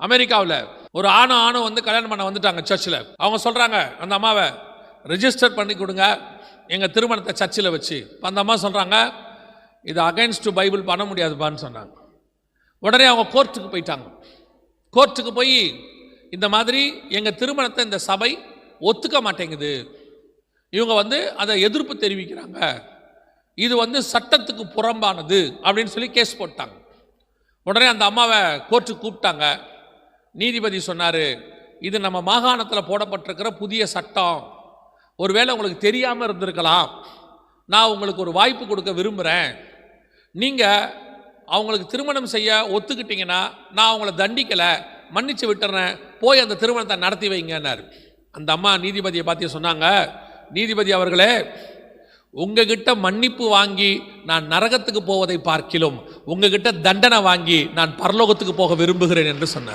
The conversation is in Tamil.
அமெரிக்காவில் ஒரு ஆணும் வந்து கல்யாணம் பண்ண வந்துட்டாங்க சர்ச்சில். அவங்க சொல்கிறாங்க, அந்த அம்மாவை ரெஜிஸ்டர் பண்ணி கொடுங்க எங்கள் திருமணத்தை சர்ச்சில் வச்சு. அந்த அம்மா சொல்கிறாங்க, இது அகைன்ஸ்ட் பைபிள் பண்ண முடியாதுப்பான்னு சொன்னாங்க. உடனே அவங்க கோர்ட்டுக்கு போயிட்டாங்க. கோர்ட்டுக்கு போய் இந்த மாதிரி எங்கள் திருமணத்தை இந்த சபை ஒத்துக்க மாட்டேங்குது, இவங்க வந்து அதை எதிர்ப்பு தெரிவிக்கிறாங்க, இது வந்து சட்டத்துக்கு புறம்பானது அப்படின்னு சொல்லி கேஸ் போட்டாங்க. உடனே அந்த அம்மாவை கோர்ட்டுக்கு கூப்பிட்டாங்க. நீதிபதி சொன்னார், இது நம்ம மாகாணத்தில் போடப்பட்டிருக்கிற புதிய சட்டம், ஒருவேளை உங்களுக்கு தெரியாமல் இருந்திருக்கலாம், நான் உங்களுக்கு ஒரு வாய்ப்பு கொடுக்க விரும்புகிறேன், நீங்கள் அவங்களுக்கு திருமணம் செய்ய ஒத்துக்கிட்டீங்கன்னா நான் அவங்கள தண்டிக்கலை, மன்னிச்சு விட்டுறேன், போய் அந்த திருமணத்தை நடத்தி வைங்கன்னாரு. அந்த அம்மா நீதிபதியை பார்த்து சொன்னாங்க, நீதிபதி அவர்களே, உங்ககிட்ட மன்னிப்பு வாங்கி நான் நரகத்துக்கு போவதை பார்க்கிலும் உங்ககிட்ட தண்டனை வாங்கி நான் பரலோகத்துக்கு போக விரும்புகிறேன் என்று சொன்னார்.